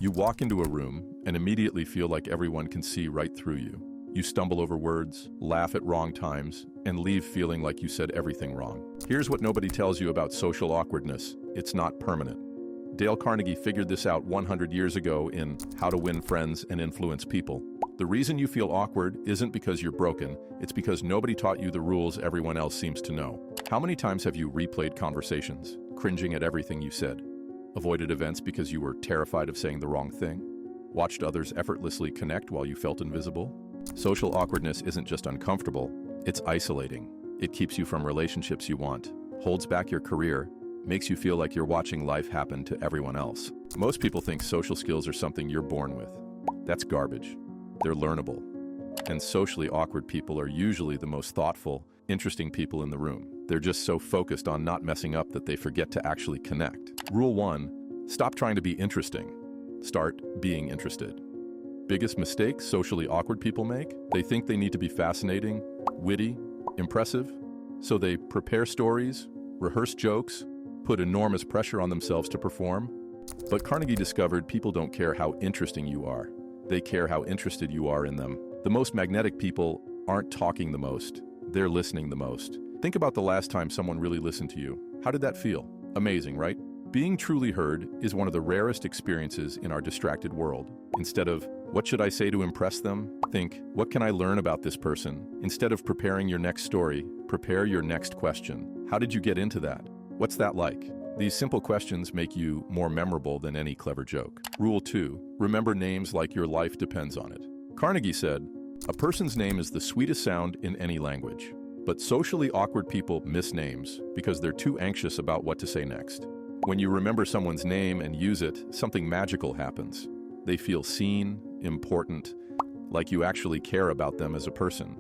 You walk into a room and immediately feel like everyone can see right through you. You stumble over words, laugh at wrong times, and leave feeling like you said everything wrong. Here's what nobody tells you about social awkwardness. It's not permanent. Dale Carnegie figured this out 100 years ago in How to Win Friends and Influence People. The reason you feel awkward isn't because you're broken, it's because nobody taught you the rules everyone else seems to know. How many times have you replayed conversations, cringing at everything you said? Avoided events because you were terrified of saying the wrong thing? Watched others effortlessly connect while you felt invisible? Social awkwardness isn't just uncomfortable, it's isolating. It keeps you from relationships you want, holds back your career, makes you feel like you're watching life happen to everyone else. Most people think social skills are something you're born with. That's garbage. They're learnable. And socially awkward people are usually the most thoughtful, interesting people in the room. They're just so focused on not messing up that they forget to actually connect. Rule 1, stop trying to be interesting. Start being interested. Biggest mistakes socially awkward people make? They think they need to be fascinating, witty, impressive. So they prepare stories, rehearse jokes, put enormous pressure on themselves to perform. But Carnegie discovered people don't care how interesting you are. They care how interested you are in them. The most magnetic people aren't talking the most, they're listening the most. Think about the last time someone really listened to you. How did that feel? Amazing, right? Being truly heard is one of the rarest experiences in our distracted world. Instead of, what should I say to impress them? Think, what can I learn about this person? Instead of preparing your next story, prepare your next question. How did you get into that? What's that like? These simple questions make you more memorable than any clever joke. Rule 2, remember names like your life depends on it. Carnegie said, a person's name is the sweetest sound in any language. But socially awkward people miss names because they're too anxious about what to say next. When you remember someone's name and use it, something magical happens. They feel seen, important, like you actually care about them as a person.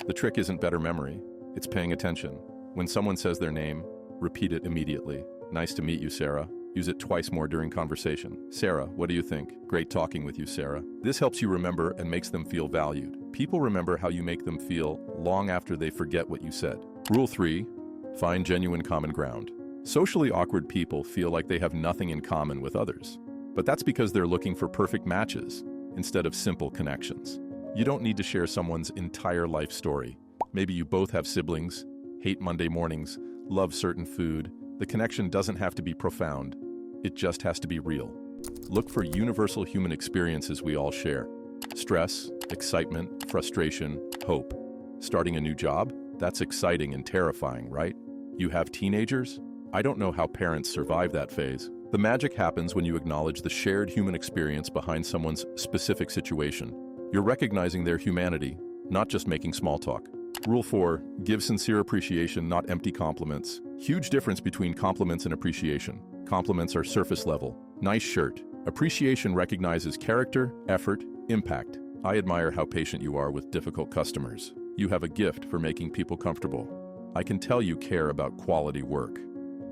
The trick isn't better memory, it's paying attention. When someone says their name, repeat it immediately. Nice to meet you, Sarah. Use it twice more during conversation. Sarah, what do you think? Great talking with you, Sarah. This helps you remember and makes them feel valued. People remember how you make them feel long after they forget what you said. Rule 3, find genuine common ground. Socially awkward people feel like they have nothing in common with others. But that's because they're looking for perfect matches instead of simple connections. You don't need to share someone's entire life story. Maybe you both have siblings, hate Monday mornings, love certain food. The connection doesn't have to be profound. It just has to be real. Look for universal human experiences we all share. Stress, excitement, frustration, hope. Starting a new job? That's exciting and terrifying, right? You have teenagers? I don't know how parents survive that phase. The magic happens when you acknowledge the shared human experience behind someone's specific situation. You're recognizing their humanity, not just making small talk. Rule 4, give sincere appreciation, not empty compliments. Huge difference between compliments and appreciation. Compliments are surface level. Nice shirt. Appreciation recognizes character, effort, impact. I admire how patient you are with difficult customers. You have a gift for making people comfortable. I can tell you care about quality work.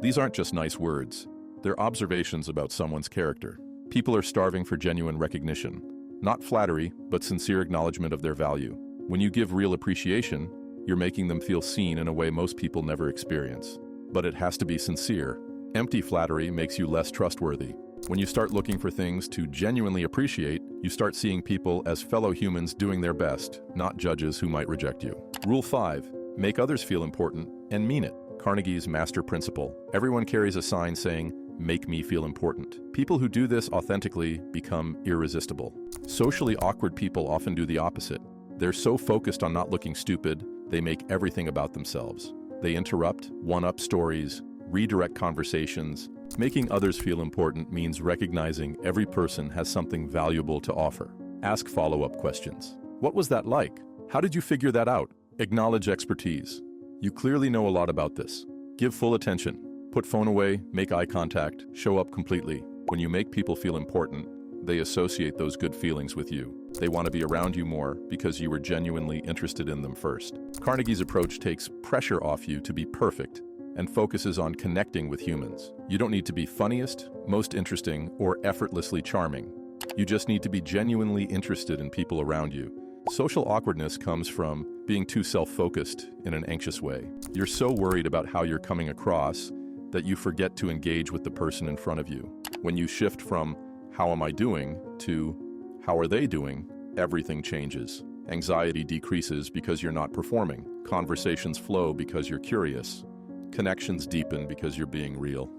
These aren't just nice words. They're observations about someone's character. People are starving for genuine recognition. Not flattery, but sincere acknowledgement of their value. When you give real appreciation, you're making them feel seen in a way most people never experience. But it has to be sincere. Empty flattery makes you less trustworthy. When you start looking for things to genuinely appreciate, you start seeing people as fellow humans doing their best, not judges who might reject you. Rule 5, make others feel important and mean it. Carnegie's master principle. Everyone carries a sign saying, make me feel important. People who do this authentically become irresistible. Socially awkward people often do the opposite. They're so focused on not looking stupid, they make everything about themselves. They interrupt, one-up stories, redirect conversations. Making others feel important means recognizing every person has something valuable to offer. Ask follow-up questions. What was that like? How did you figure that out? Acknowledge expertise. You clearly know a lot about this. Give full attention. Put phone away, make eye contact, show up completely. When you make people feel important, they associate those good feelings with you. They want to be around you more because you were genuinely interested in them first. Carnegie's approach takes pressure off you to be perfect and focuses on connecting with humans. You don't need to be funniest, most interesting, or effortlessly charming. You just need to be genuinely interested in people around you. Social awkwardness comes from being too self-focused in an anxious way. You're so worried about how you're coming across that you forget to engage with the person in front of you. When you shift from "How am I doing?" to "How are they doing?" everything changes. Anxiety decreases because you're not performing. Conversations flow because you're curious. Connections deepen because you're being real.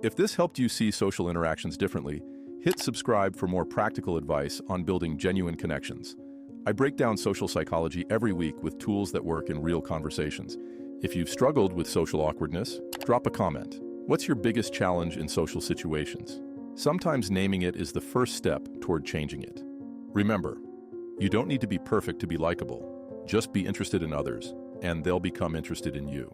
If this helped you see social interactions differently, hit subscribe for more practical advice on building genuine connections. I break down social psychology every week with tools that work in real conversations. If you've struggled with social awkwardness, drop a comment. What's your biggest challenge in social situations? Sometimes naming it is the first step toward changing it. Remember, you don't need to be perfect to be likable. Just be interested in others, and they'll become interested in you.